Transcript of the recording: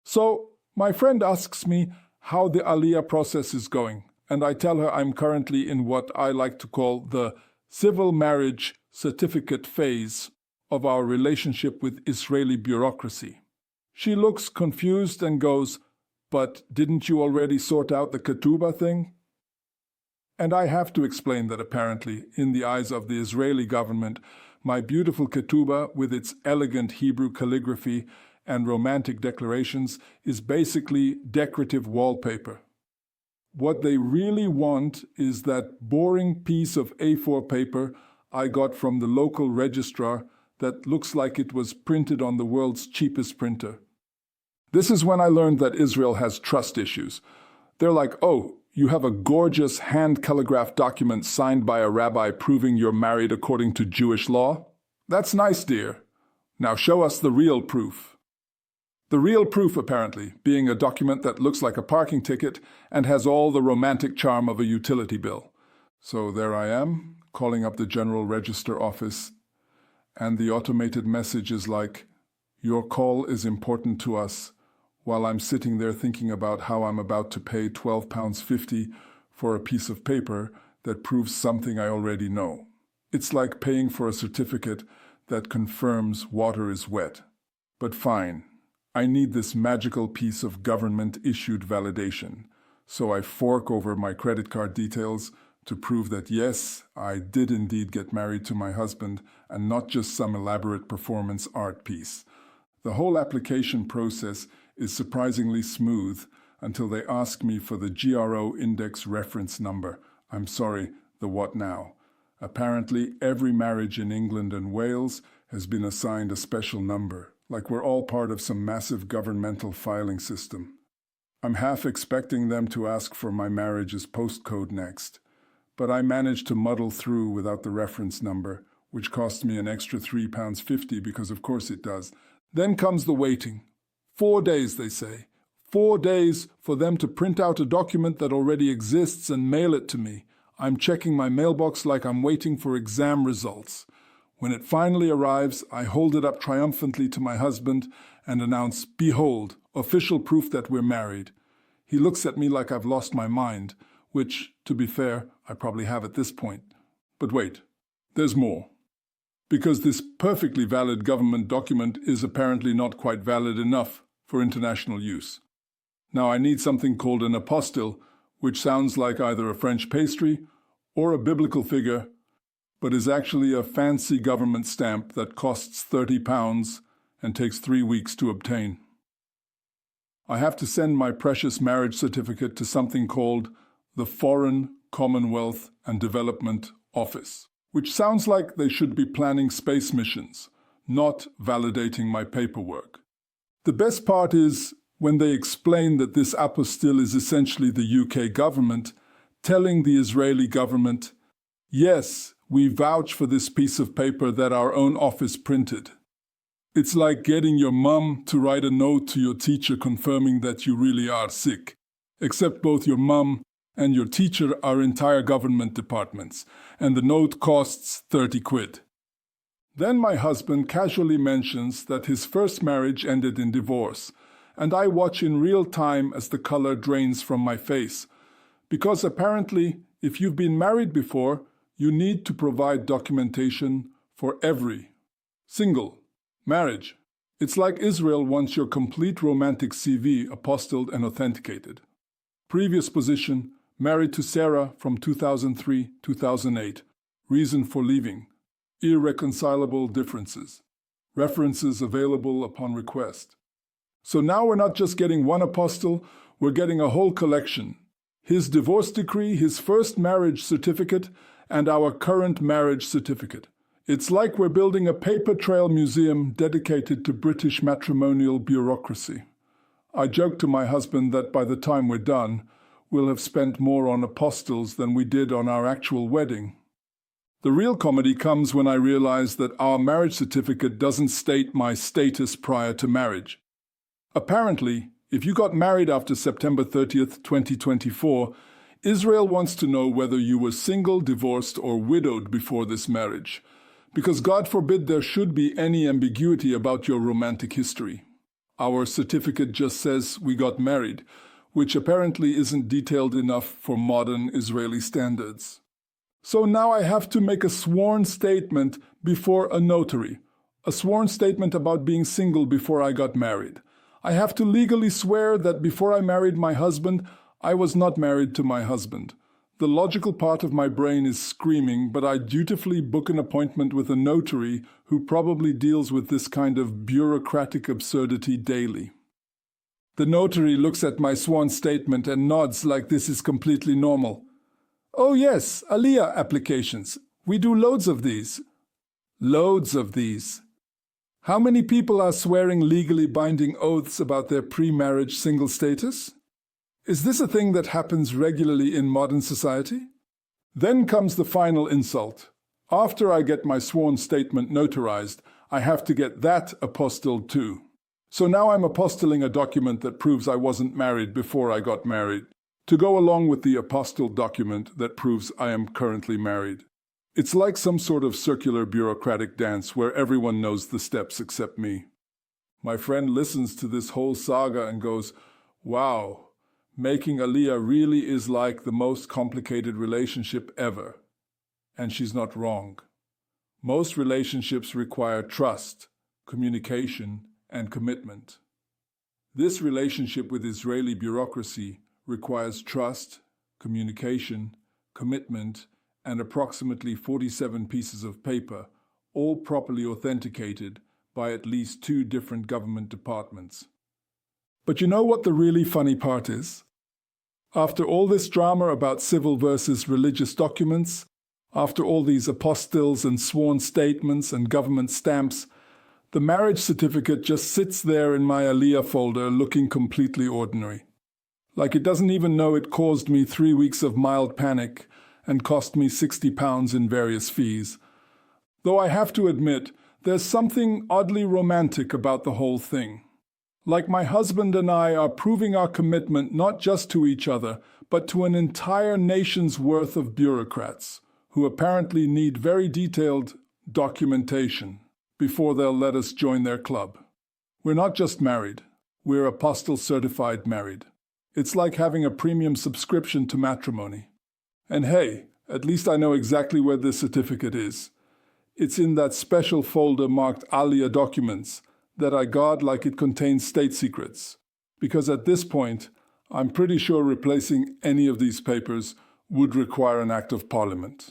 So, my friend asks me how the Aliyah process is going, and I tell her I'm currently in what I like to call the civil marriage certificate phase of our relationship with Israeli bureaucracy. She looks confused and goes, "But didn't you already sort out the ketubah thing?" And I have to explain that apparently, in the eyes of the Israeli government, my beautiful ketubah with its elegant Hebrew calligraphy and romantic declarations is basically decorative wallpaper. What they really want is that boring piece of A4 paper I got from the local registrar that looks like it was printed on the world's cheapest printer. This is when I learned that Israel has trust issues. They're like, "Oh, you have a gorgeous hand-calligraphed document signed by a rabbi proving you're married according to Jewish law? That's nice, dear. Now show us the real proof." The real proof, apparently, being a document that looks like a parking ticket and has all the romantic charm of a utility bill. So there I am, calling up the General Register office, and the automated message is like, "Your call is important to us," while I'm sitting there thinking about how I'm about to pay £12.50 for a piece of paper that proves something I already know. It's like paying for a certificate that confirms water is wet. But fine, I need this magical piece of government-issued validation, so I fork over my credit card details to prove that yes, I did indeed get married to my husband and not just some elaborate performance art piece. The whole application process is surprisingly smooth until they ask me for the GRO index reference number. I'm sorry, the what now? Apparently, every marriage in England and Wales has been assigned a special number, like we're all part of some massive governmental filing system. I'm half expecting them to ask for my marriage's postcode next, but I managed to muddle through without the reference number, which cost me an extra £3.50 because of course it does. Then comes the waiting. 4 days, they say. 4 days for them to print out a document that already exists and mail it to me. I'm checking my mailbox like I'm waiting for exam results. When it finally arrives, I hold it up triumphantly to my husband and announce, "Behold, official proof that we're married." He looks at me like I've lost my mind, which, to be fair, I probably have at this point. But wait, there's more. Because this perfectly valid government document is apparently not quite valid enough for international use. Now I need something called an apostille, which sounds like either a French pastry or a biblical figure, but is actually a fancy government stamp that costs £30 and takes 3 weeks to obtain. I have to send my precious marriage certificate to something called the Foreign, Commonwealth and Development Office, which sounds like they should be planning space missions, not validating my paperwork. The best part is when they explain that this apostille is essentially the UK government telling the Israeli government, "Yes, we vouch for this piece of paper that our own office printed." It's like getting your mum to write a note to your teacher confirming that you really are sick, except both your mum and your teacher are entire government departments, and the note costs 30 quid. Then my husband casually mentions that his first marriage ended in divorce, and I watch in real time as the color drains from my face, because apparently, if you've been married before, you need to provide documentation for every single marriage. It's like Israel wants your complete romantic CV apostilled and authenticated. Previous position, married to Sarah from 2003-2008. Reason for leaving, irreconcilable differences. References available upon request. So now we're not just getting one apostille, we're getting a whole collection. His divorce decree, his first marriage certificate, and our current marriage certificate. It's like we're building a paper trail museum dedicated to British matrimonial bureaucracy. I joke to my husband that by the time we're done, we'll have spent more on apostilles than we did on our actual wedding. The real comedy comes when I realize that our marriage certificate doesn't state my status prior to marriage. Apparently, if you got married after September 30th, 2024, Israel wants to know whether you were single, divorced, or widowed before this marriage, because God forbid there should be any ambiguity about your romantic history. Our certificate just says we got married, which apparently isn't detailed enough for modern Israeli standards. So now I have to make a sworn statement before a notary, a sworn statement about being single before I got married. I have to legally swear that before I married my husband, I was not married to my husband. The logical part of my brain is screaming, but I dutifully book an appointment with a notary who probably deals with this kind of bureaucratic absurdity daily. The notary looks at my sworn statement and nods like this is completely normal. Oh yes, Aliyah applications. We do loads of these. Loads of these. How many people are swearing legally binding oaths about their pre-marriage single status? Is this a thing that happens regularly in modern society? Then comes the final insult. After I get my sworn statement notarized, I have to get that apostilled too. So now I'm apostilling a document that proves I wasn't married before I got married, to go along with the apostilled document that proves I am currently married. It's like some sort of circular bureaucratic dance where everyone knows the steps except me. My friend listens to this whole saga and goes, wow, making Aliyah really is like the most complicated relationship ever. And she's not wrong. Most relationships require trust, communication, and commitment. This relationship with Israeli bureaucracy requires trust, communication, commitment, and approximately 47 pieces of paper, all properly authenticated by at least 2 different government departments. But you know what the really funny part is? After all this drama about civil versus religious documents, after all these apostilles and sworn statements and government stamps, the marriage certificate just sits there in my Aliyah folder looking completely ordinary. Like it doesn't even know it caused me 3 weeks of mild panic and cost me £60 in various fees. Though I have to admit, there's something oddly romantic about the whole thing. Like my husband and I are proving our commitment not just to each other, but to an entire nation's worth of bureaucrats, who apparently need very detailed documentation before they'll let us join their club. We're not just married, we're apostille certified married. It's like having a premium subscription to matrimony. And hey, at least I know exactly where this certificate is. It's in that special folder marked Aliyah documents that I guard like it contains state secrets. Because at this point, I'm pretty sure replacing any of these papers would require an act of parliament.